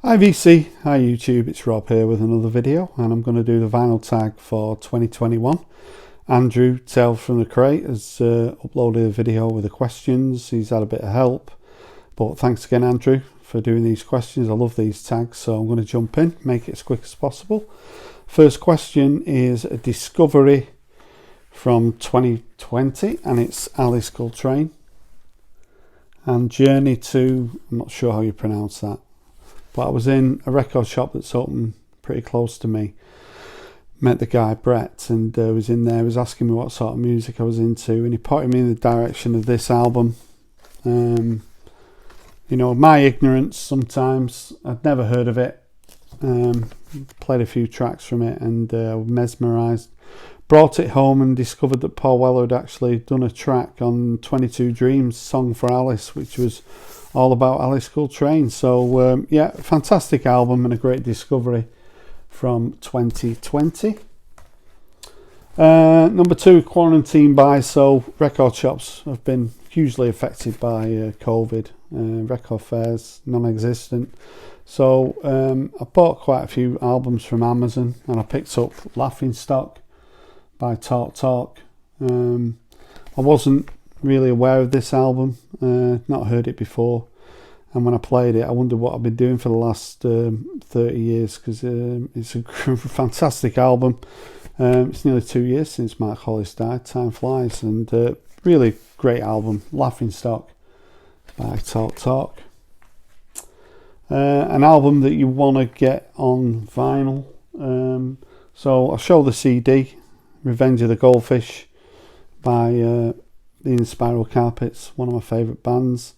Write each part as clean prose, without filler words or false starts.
Hi VC, hi YouTube, it's Rob here with another video, and I'm going to do the vinyl tag for 2021. Andrew Tale from the Crate has uploaded a video with the questions. He's had a bit of help, but thanks again Andrew for doing these questions. I love these tags, so I'm going to jump in, make it as quick as possible. First question is a discovery from 2020, and it's Alice Coltrane and Journey to, I'm not sure how you pronounce that, but I was in a record shop that's open pretty close to me. Met the guy Brett, and was in there. He was asking me what sort of music I was into, and he pointed me in the direction of this album. You know, my ignorance sometimes, I'd never heard of it. Played a few tracks from it, and mesmerised. Brought it home and discovered that Paul Weller had actually done a track on 22 Dreams, Song for Alice, which was all about Alice Coltrane. So yeah, fantastic album and a great discovery from 2020. Number two, quarantine buys. So record shops have been hugely affected by COVID. Record fairs non-existent. So I bought quite a few albums from Amazon, and I picked up Laughing Stock by Talk Talk. I wasn't really aware of this album, not heard it before, and when I played it I wondered what I've been doing for the last 30 years, because it's a fantastic album. It's nearly 2 years since Mark Hollis died, time flies, and really great album, Laughing Stock by Talk Talk. An album that you want to get on vinyl, so I'll show the CD, Revenge of the Goldfish by the Inspiral Carpets, one of my favourite bands.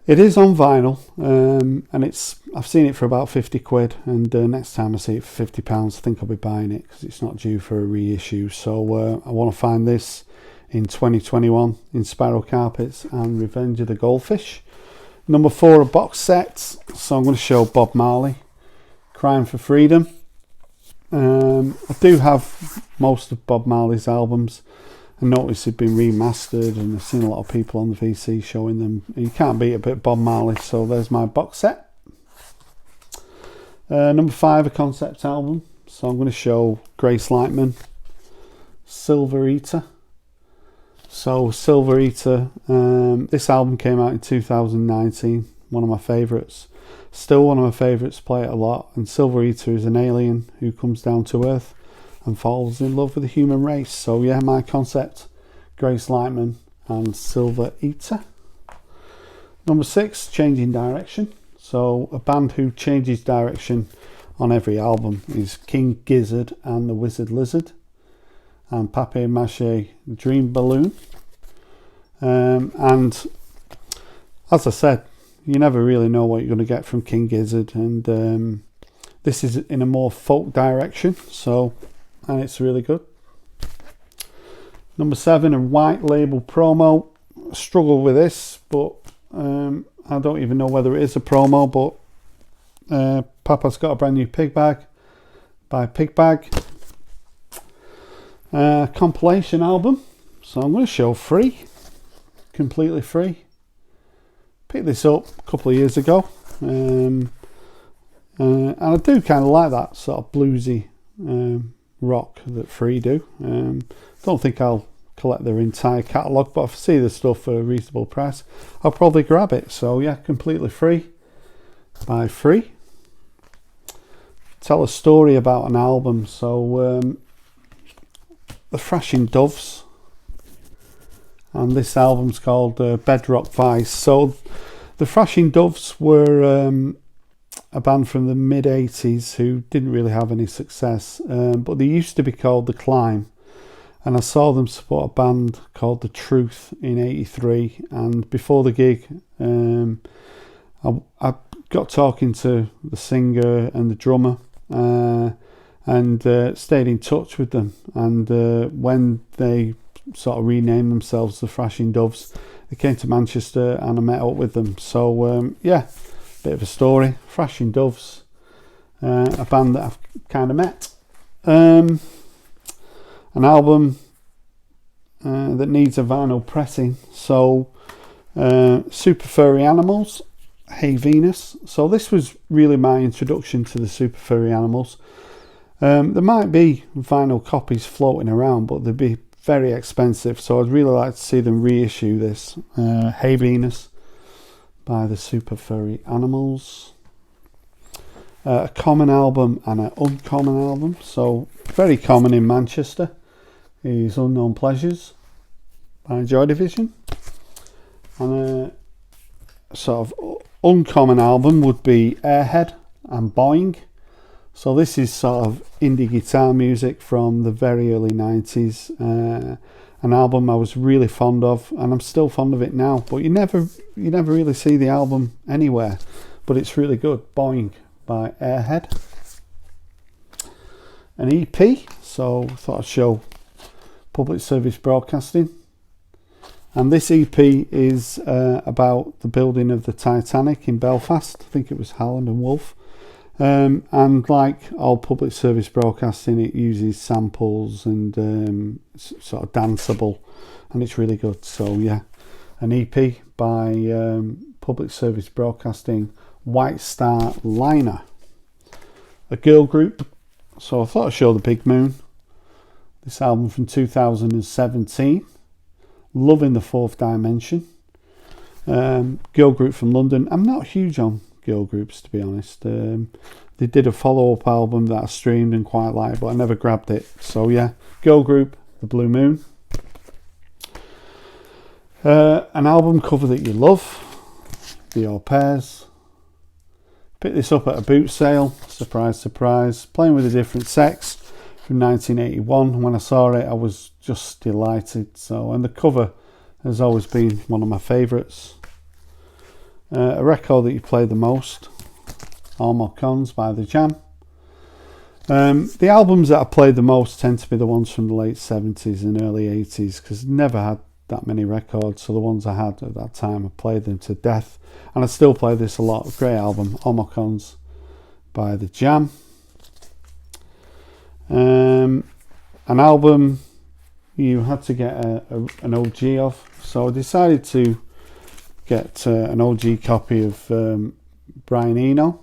It is on vinyl, and I've seen it for about 50 quid, and next time I see it for £50 I think I'll be buying it, because it's not due for a reissue. So I want to find this in 2021, Inspiral Carpets and Revenge of the Goldfish. Number four, a box set. So I'm going to show Bob Marley, Crying for Freedom. I do have most of Bob Marley's albums. I noticed they've been remastered, and I've seen a lot of people on the VC showing them. You can't beat a bit of Bob Marley, so there's my box set. Number five, a concept album. So I'm going to show Grace Lightman, Silver Eater. So Silver Eater, this album came out in 2019, one of my favourites. Still one of my favourites, play it a lot. And Silver Eater is an alien who comes down to Earth and falls in love with the human race. So yeah, my concept, Grace Lightman and Silver Eater. Number six, Changing Direction. So a band who changes direction on every album is King Gizzard and the Wizard Lizard, and Papier Mâché Dream Balloon. And as I said, you never really know what you're going to get from King Gizzard, and this is in a more folk direction, so, and it's really good. Number seven, a white label promo. I struggle with this, but I don't even know whether it is a promo, but Papa's Got a Brand New Pig Bag by Pig Bag. Compilation album, so I'm going to show Free, completely free. Picked this up a couple of years ago, and I do kind of like that sort of bluesy rock that Free do. Don't think I'll collect their entire catalogue, but if I see the stuff for a reasonable price I'll probably grab it. So yeah, completely free by Free. Tell a story about an album. So the Thrashing Doves, and this album's called Bedrock Vice. So the Thrashing Doves were a band from the mid-80s who didn't really have any success, but they used to be called The Climb, and I saw them support a band called The Truth in '83, and before the gig I got talking to the singer and the drummer, and stayed in touch with them, and when they sort of renamed themselves the Thrashing Doves, they came to Manchester and I met up with them. So yeah, bit of a story. Thrashing Doves, a band that I've kind of met. An album that needs a vinyl pressing. So Super Furry Animals, Hey Venus. So this was really my introduction to the Super Furry Animals. There might be vinyl copies floating around, but they'd be very expensive, so I'd really like to see them reissue this. Hey Venus by the Super Furry Animals. A common album and an uncommon album. So very common in Manchester is Unknown Pleasures by Joy Division. And a sort of uncommon album would be Airhead and Boing. So this is sort of indie guitar music from the very early 90s. An album I was really fond of, and I'm still fond of it now, but you never really see the album anywhere, but it's really good. Boing by Airhead. An EP, so I thought I'd show Public Service Broadcasting. And this EP is about the building of the Titanic in Belfast. I think it was Howland and Wolff. And like all Public Service Broadcasting, it uses samples and sort of danceable, and it's really good. So yeah, an EP by Public Service Broadcasting, White Star Liner. A girl group, so I thought I'd show The Big Moon. This album from 2017, Loving the Fourth Dimension. Girl group from London. I'm not huge on girl groups, to be honest. They did a follow-up album that I streamed and quite liked, but I never grabbed it. So yeah, girl group, The Blue Moon. An album cover that you love, The Au Pairs. Picked this up at a boot sale, surprise, surprise. Playing with a Different Sex from 1981. When I saw it, I was just delighted. So, and the cover has always been one of my favourites. A record that you play the most, All More Cons by The Jam. The albums that I played the most tend to be the ones from the late 70s and early 80s, because I never had that many records, so the ones I had at that time, I played them to death, and I still play this a lot. Great album, All More Cons by The Jam. An album you had to get an OG of, so I decided to get an OG copy of Brian Eno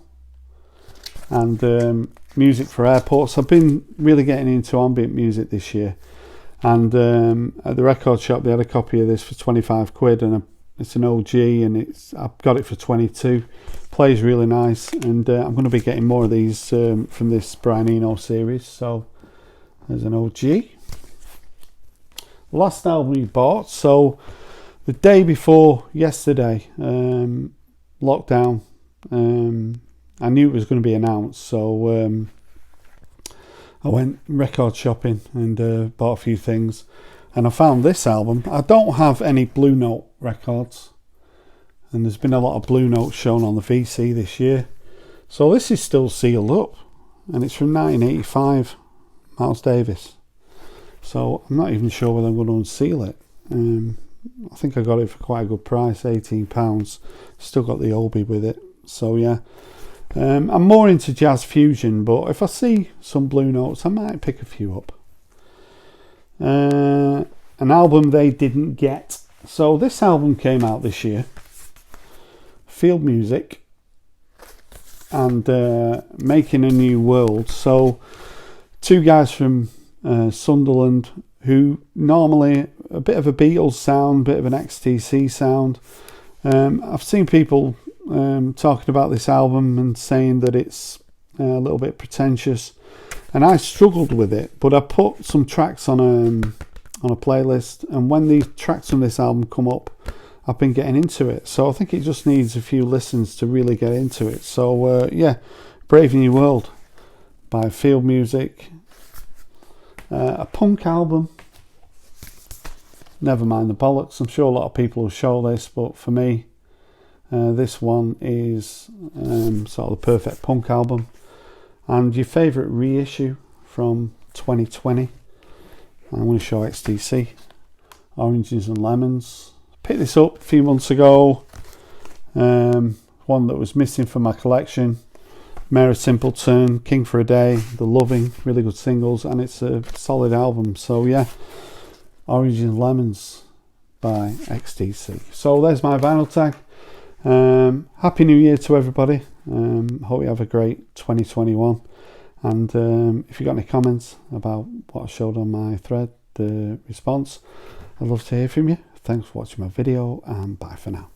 and Music for Airports. I've been really getting into ambient music this year, and at the record shop they had a copy of this for 25 quid, and it's an OG, and I've got it for 22. Plays really nice, and I'm going to be getting more of these from this Brian Eno series. So there's an OG. Last album we bought, so the day before yesterday, lockdown, I knew it was going to be announced, so I went record shopping and bought a few things, and I found this album. I don't have any Blue Note records, and there's been a lot of Blue Note shown on the VC this year, so this is still sealed up, and it's from 1985, Miles Davis. So I'm not even sure whether I'm going to unseal it. I think I got it for quite a good price, £18. Still got the Obi with it. So yeah, I'm more into jazz fusion, but if I see some Blue Notes, I might pick a few up. An album they didn't get. So this album came out this year. Field Music and Making a New World. So two guys from Sunderland, who normally a bit of a Beatles sound, bit of an XTC sound. I've seen people talking about this album and saying that it's a little bit pretentious, and I struggled with it, but I put some tracks on a playlist, and when the tracks from this album come up, I've been getting into it. So I think it just needs a few listens to really get into it. So yeah, Brave New World by Field Music. A punk album, never mind the bollocks. I'm sure a lot of people will show this, but for me, this one is sort of the perfect punk album. And your favourite reissue from 2020, I'm going to show XTC, Oranges and Lemons. Picked this up a few months ago, one that was missing from my collection. Mary Simpleton, King for a Day, The Loving, really good singles, and it's a solid album. So yeah, Oranges and Lemons by XTC. So there's my vinyl tag. Happy New Year to everybody. Hope you have a great 2021. And if you've got any comments about what I showed on my thread, the response, I'd love to hear from you. Thanks for watching my video, and bye for now.